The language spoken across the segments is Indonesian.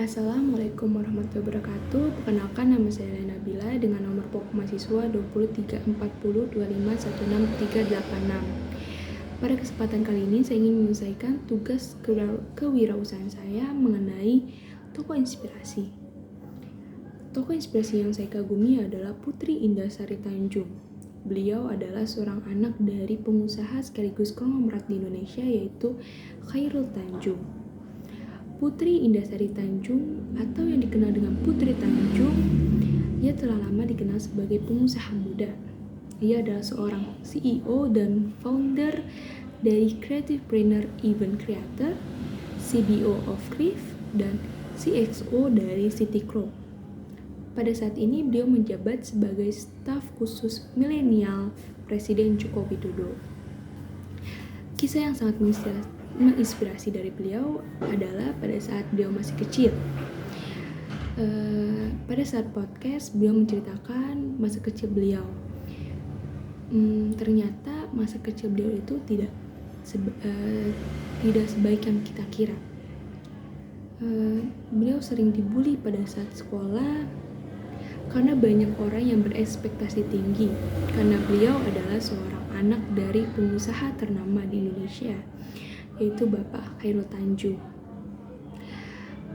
Assalamualaikum warahmatullahi wabarakatuh. Perkenalkan, nama saya Lena Bila dengan nomor pokok mahasiswa 2340251638. Pada kesempatan kali ini saya ingin menyelesaikan tugas kewirausahaan saya mengenai tokoh inspirasi. Tokoh inspirasi yang saya kagumi adalah Putri Indarasari Tanjung. Beliau adalah seorang anak dari pengusaha sekaligus konglomerat di Indonesia, yaitu Chairul Tanjung. Putri Indarasari Tanjung atau yang dikenal dengan Putri Tanjung, ia telah lama dikenal sebagai pengusaha muda. Ia adalah seorang CEO dan founder dari Creativepreneur Event Creator, CBO of Crif, dan CXO dari City Club. Pada saat ini beliau menjabat sebagai staf khusus milenial Presiden Joko Widodo. Kisah yang sangat menginspirasi dari beliau adalah pada saat beliau masih kecil. Pada saat podcast beliau menceritakan masa kecil beliau. Ternyata masa kecil beliau itu tidak sebaik yang kita kira. Beliau sering dibully pada saat sekolah karena banyak orang yang berekspektasi tinggi, karena beliau adalah seorang anak dari pengusaha ternama di Indonesia, yaitu Bapak Chairul Tanjung.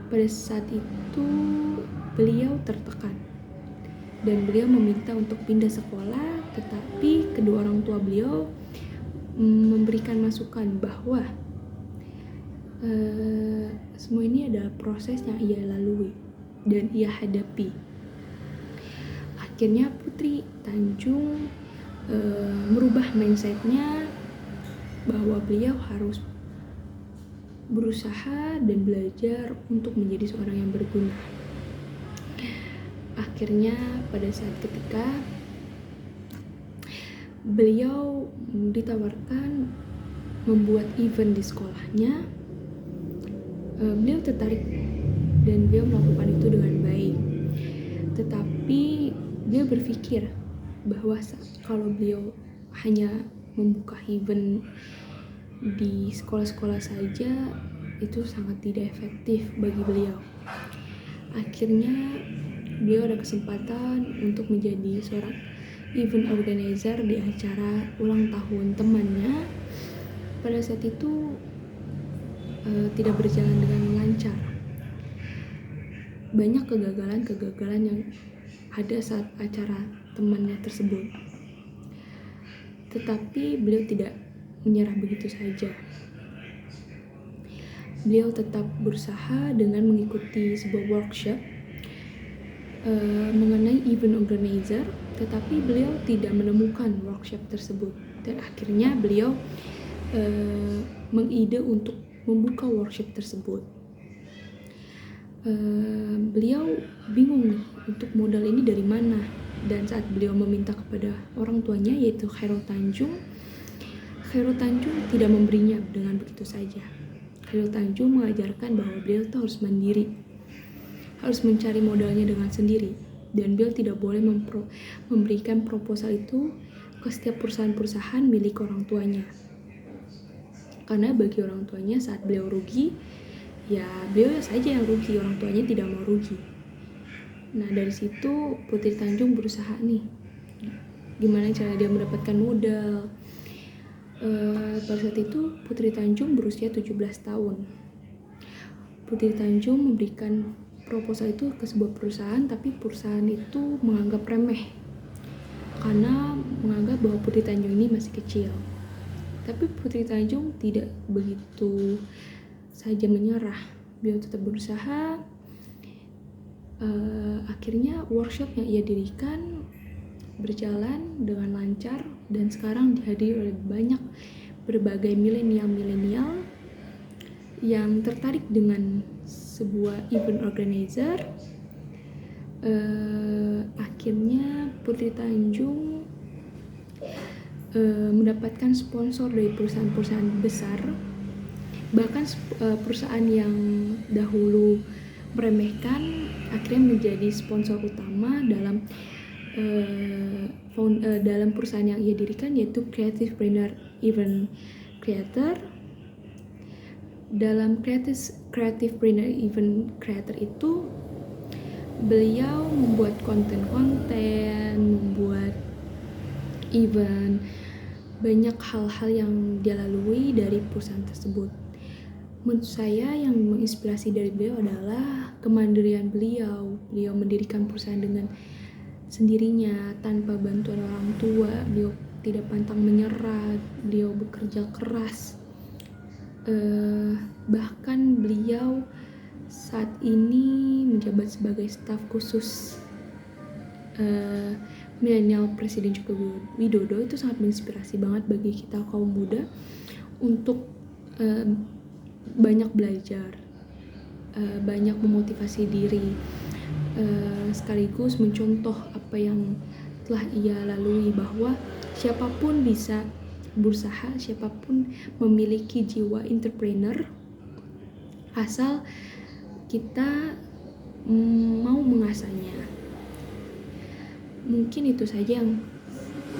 Pada saat itu beliau tertekan dan beliau meminta untuk pindah sekolah, tetapi kedua orang tua beliau memberikan masukan bahwa semua ini adalah proses yang ia lalui dan ia hadapi. Akhirnya Putri Tanjung merubah mindsetnya bahwa beliau harus berusaha dan belajar untuk menjadi seorang yang berguna. Akhirnya pada saat ketika beliau ditawarkan membuat event di sekolahnya, beliau tertarik dan beliau melakukan itu dengan baik. Tetapi beliau berpikir bahwa kalau beliau hanya membuka event di sekolah-sekolah saja itu sangat tidak efektif bagi beliau. Akhirnya beliau ada kesempatan untuk menjadi seorang event organizer di acara ulang tahun temannya. Pada saat itu tidak berjalan dengan lancar. Banyak kegagalan yang ada saat acara temannya tersebut. Tetapi beliau tidak menyerah begitu saja. Beliau tetap berusaha dengan mengikuti sebuah workshop mengenai event organizer, tetapi beliau tidak menemukan workshop tersebut. Dan akhirnya beliau mengide untuk membuka workshop tersebut. Beliau bingung nih untuk modal ini dari mana, dan saat beliau meminta kepada orang tuanya yaitu Chairul Tanjung tidak memberinya dengan begitu saja. Chairul Tanjung mengajarkan bahwa beliau itu harus mandiri, harus mencari modalnya dengan sendiri, dan beliau tidak boleh memberikan proposal itu ke setiap perusahaan-perusahaan milik orang tuanya, karena bagi orang tuanya saat beliau rugi, ya beliau saja yang rugi, orang tuanya tidak mau rugi. Nah dari situ Putri Tanjung berusaha nih, gimana cara dia mendapatkan modal. Pada saat itu Putri Tanjung berusia 17 tahun. Putri Tanjung memberikan proposal itu ke sebuah perusahaan, tapi perusahaan itu menganggap remeh karena menganggap bahwa Putri Tanjung ini masih kecil. Tapi Putri Tanjung tidak begitu saja menyerah, beliau tetap berusaha. Akhirnya workshop yang ia dirikan berjalan dengan lancar dan sekarang dihadiri oleh banyak berbagai milenial yang tertarik dengan sebuah event organizer. Akhirnya Putri Tanjung mendapatkan sponsor dari perusahaan-perusahaan besar, bahkan perusahaan yang dahulu meremehkan akhirnya menjadi sponsor utama dalam perusahaan yang ia dirikan, yaitu Creativepreneur Event Creator. Dalam creative event creator itu beliau membuat konten-konten, membuat event, banyak hal-hal yang dia lalui dari perusahaan tersebut. Menurut saya yang menginspirasi dari beliau adalah kemandirian beliau. Beliau mendirikan perusahaan dengan sendirinya tanpa bantuan orang tua. Beliau tidak pantang menyerah, beliau bekerja keras. Bahkan beliau saat ini menjabat sebagai staf khusus milenial Presiden Joko Widodo. Itu sangat menginspirasi banget bagi kita kaum muda untuk banyak belajar, banyak memotivasi diri, sekaligus mencontoh apa yang telah ia lalui, bahwa siapapun bisa berusaha, siapapun memiliki jiwa entrepreneur asal kita mau mengasahnya. Mungkin itu saja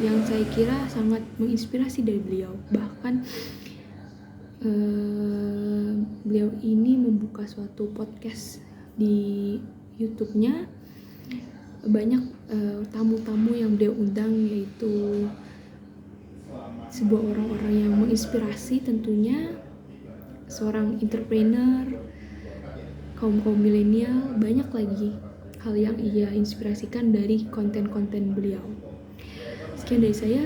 yang saya kira sangat menginspirasi dari beliau. Bahkan beliau ini membuka suatu podcast di YouTube-nya. Banyak tamu-tamu yang beliau undang, yaitu sebuah orang-orang yang menginspirasi tentunya, seorang entrepreneur, kaum milenial. Banyak lagi hal yang ia inspirasikan dari konten-konten beliau. Sekian dari saya,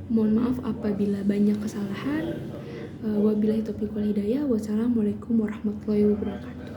mohon maaf apabila banyak kesalahan. Wabillahi taufiq wal hidayah. Wassalamualaikum warahmatullahi wabarakatuh.